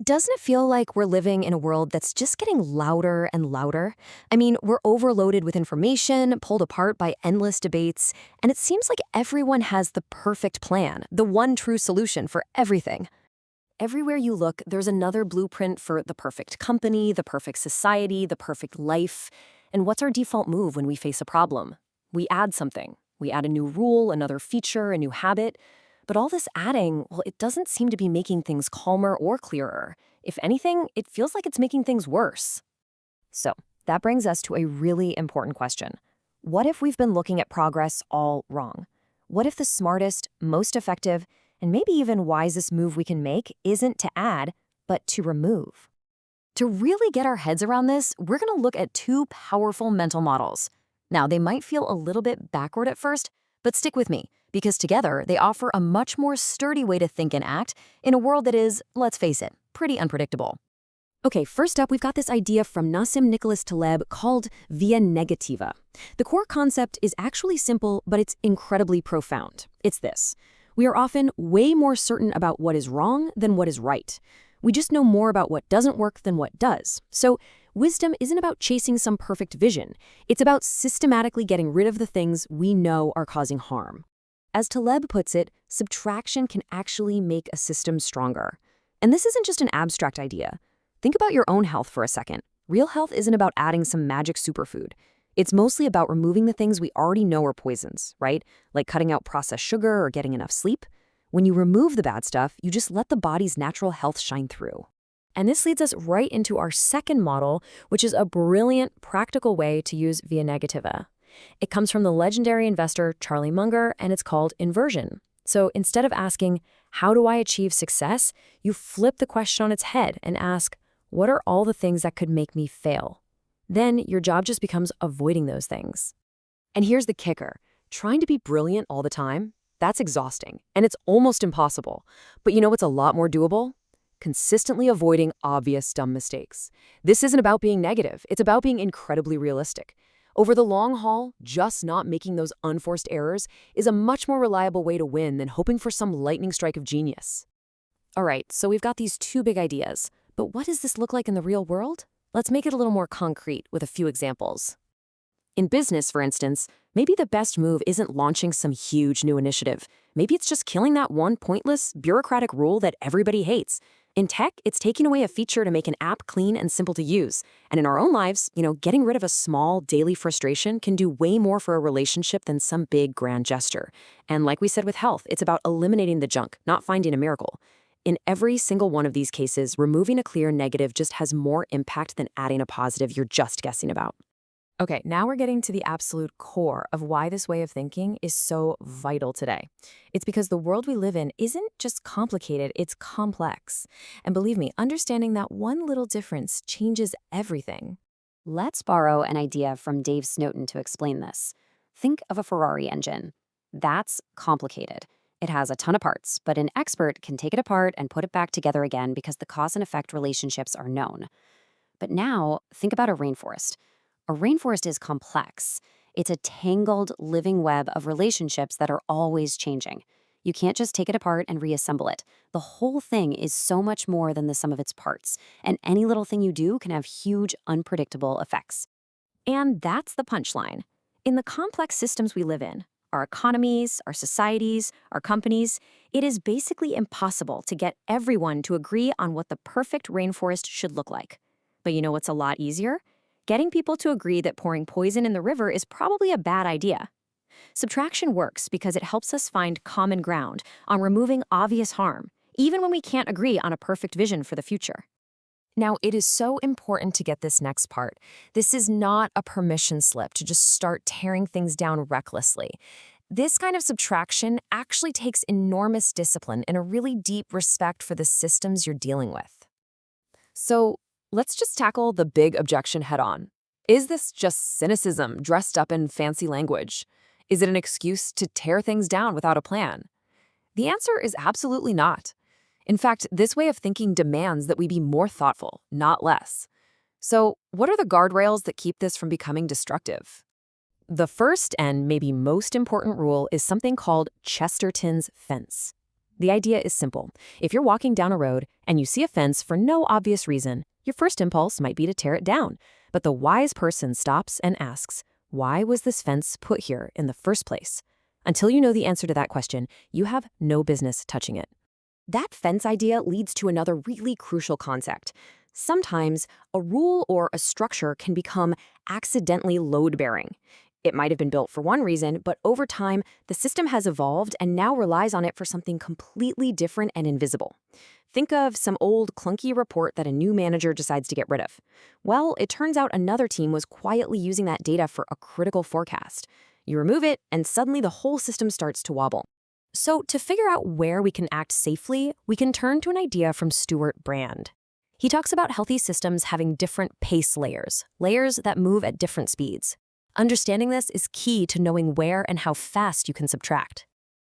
Doesn't it feel like we're living in a world that's just getting louder and louder? I mean, we're overloaded with information, pulled apart by endless debates, and it seems like everyone has the perfect plan, the one true solution for everything. Everywhere you look, there's another blueprint for the perfect company, the perfect society, the perfect life. And what's our default move when we face a problem? We add something. We add a new rule, another feature, a new habit. But all this adding, well, it doesn't seem to be making things calmer or clearer. If anything, it feels like it's making things worse. So, that brings us to a really important question. What if we've been looking at progress all wrong? What if the smartest, most effective, and maybe even wisest move we can make isn't to add, but to remove? To really get our heads around this, we're going to look at two powerful mental models. Now, they might feel a little bit backward at first, but stick with me, because together they offer a much more sturdy way to think and act in a world that is, let's face it, pretty unpredictable. Okay, first up, we've got this idea from Nassim Nicholas Taleb called via negativa. The core concept is actually simple, but it's incredibly profound. It's this. We are often way more certain about what is wrong than what is right. We just know more about what doesn't work than what does. So wisdom isn't about chasing some perfect vision. It's about systematically getting rid of the things we know are causing harm. As Taleb puts it, subtraction can actually make a system stronger. And this isn't just an abstract idea. Think about your own health for a second. Real health isn't about adding some magic superfood. It's mostly about removing the things we already know are poisons, right? Like cutting out processed sugar or getting enough sleep. When you remove the bad stuff, you just let the body's natural health shine through. And this leads us right into our second model, which is a brilliant, practical way to use via negativa. It comes from the legendary investor Charlie Munger, and it's called inversion. So instead of asking, how do I achieve success? You flip the question on its head and ask, what are all the things that could make me fail? Then your job just becomes avoiding those things. And here's the kicker. Trying to be brilliant all the time, that's exhausting, and it's almost impossible. But you know what's a lot more doable? Consistently avoiding obvious dumb mistakes. This isn't about being negative. It's about being incredibly realistic. Over the long haul, just not making those unforced errors is a much more reliable way to win than hoping for some lightning strike of genius. All right, so we've got these two big ideas, but what does this look like in the real world? Let's make it a little more concrete with a few examples. In business, for instance, maybe the best move isn't launching some huge new initiative. Maybe it's just killing that one pointless, bureaucratic rule that everybody hates. In tech, it's taking away a feature to make an app clean and simple to use. And in our own lives, getting rid of a small daily frustration can do way more for a relationship than some big grand gesture. And like we said with health, it's about eliminating the junk, not finding a miracle. In every single one of these cases, removing a clear negative just has more impact than adding a positive you're just guessing about. Okay, now we're getting to the absolute core of why this way of thinking is so vital today. It's because the world we live in isn't just complicated, it's complex. And believe me, understanding that one little difference changes everything. Let's borrow an idea from Dave Snowden to explain this. Think of a Ferrari engine. That's complicated. It has a ton of parts, but an expert can take it apart and put it back together again because the cause and effect relationships are known. But now, think about a rainforest. A rainforest is complex. It's a tangled, living web of relationships that are always changing. You can't just take it apart and reassemble it. The whole thing is so much more than the sum of its parts, and any little thing you do can have huge, unpredictable effects. And that's the punchline. In the complex systems we live in, our economies, our societies, our companies, it is basically impossible to get everyone to agree on what the perfect rainforest should look like. But you know what's a lot easier? Getting people to agree that pouring poison in the river is probably a bad idea. Subtraction works because it helps us find common ground on removing obvious harm, even when we can't agree on a perfect vision for the future. Now, it is so important to get this next part. This is not a permission slip to just start tearing things down recklessly. This kind of subtraction actually takes enormous discipline and a really deep respect for the systems you're dealing with. So, let's just tackle the big objection head-on. Is this just cynicism dressed up in fancy language? Is it an excuse to tear things down without a plan? The answer is absolutely not. In fact, this way of thinking demands that we be more thoughtful, not less. So, what are the guardrails that keep this from becoming destructive? The first and maybe most important rule is something called Chesterton's fence. The idea is simple. If you're walking down a road and you see a fence for no obvious reason, your first impulse might be to tear it down. But the wise person stops and asks, why was this fence put here in the first place? Until you know the answer to that question, you have no business touching it. That fence idea leads to another really crucial concept. Sometimes a rule or a structure can become accidentally load-bearing. It might have been built for one reason, but over time, the system has evolved and now relies on it for something completely different and invisible. Think of some old clunky report that a new manager decides to get rid of. Well, it turns out another team was quietly using that data for a critical forecast. You remove it, and suddenly the whole system starts to wobble. So to figure out where we can act safely, we can turn to an idea from Stuart Brand. He talks about healthy systems having different pace layers that move at different speeds. Understanding this is key to knowing where and how fast you can subtract.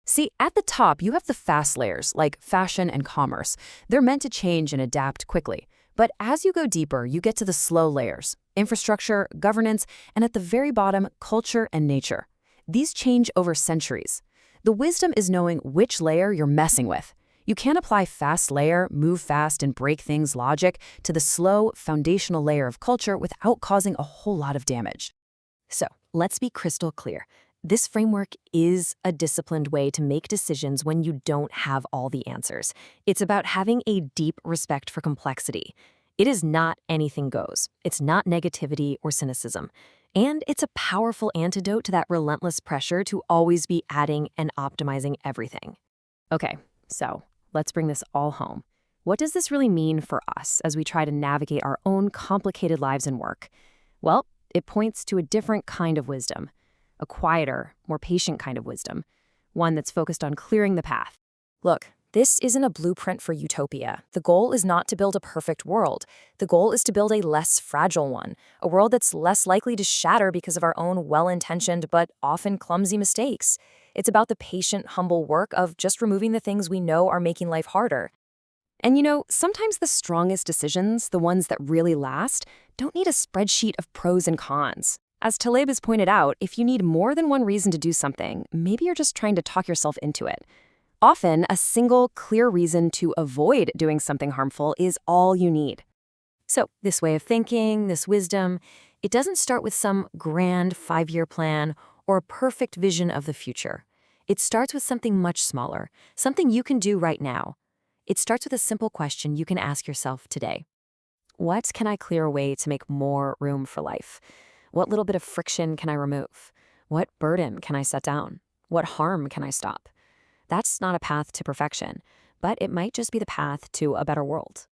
See, at the top, you have the fast layers, like fashion and commerce. They're meant to change and adapt quickly. But as you go deeper, you get to the slow layers, infrastructure, governance, and at the very bottom, culture and nature. These change over centuries. The wisdom is knowing which layer you're messing with. You can't apply fast layer, move fast, and break things logic to the slow, foundational layer of culture without causing a whole lot of damage. So, let's be crystal clear. This framework is a disciplined way to make decisions when you don't have all the answers. It's about having a deep respect for complexity. It is not anything goes. It's not negativity or cynicism. And it's a powerful antidote to that relentless pressure to always be adding and optimizing everything. Okay, so let's bring this all home. What does this really mean for us as we try to navigate our own complicated lives and work? Well, it points to a different kind of wisdom, a quieter, more patient kind of wisdom, one that's focused on clearing the path. Look, this isn't a blueprint for utopia. The goal is not to build a perfect world. The goal is to build a less fragile one, a world that's less likely to shatter because of our own well-intentioned but often clumsy mistakes. It's about the patient, humble work of just removing the things we know are making life harder. And sometimes the strongest decisions, the ones that really last, don't need a spreadsheet of pros and cons. As Taleb has pointed out, if you need more than one reason to do something, maybe you're just trying to talk yourself into it. Often, a single, clear reason to avoid doing something harmful is all you need. So, this way of thinking, this wisdom, it doesn't start with some grand 5-year plan or a perfect vision of the future. It starts with something much smaller, something you can do right now. It starts with a simple question you can ask yourself today. What can I clear away to make more room for life? What little bit of friction can I remove? What burden can I set down? What harm can I stop? That's not a path to perfection, but it might just be the path to a better world.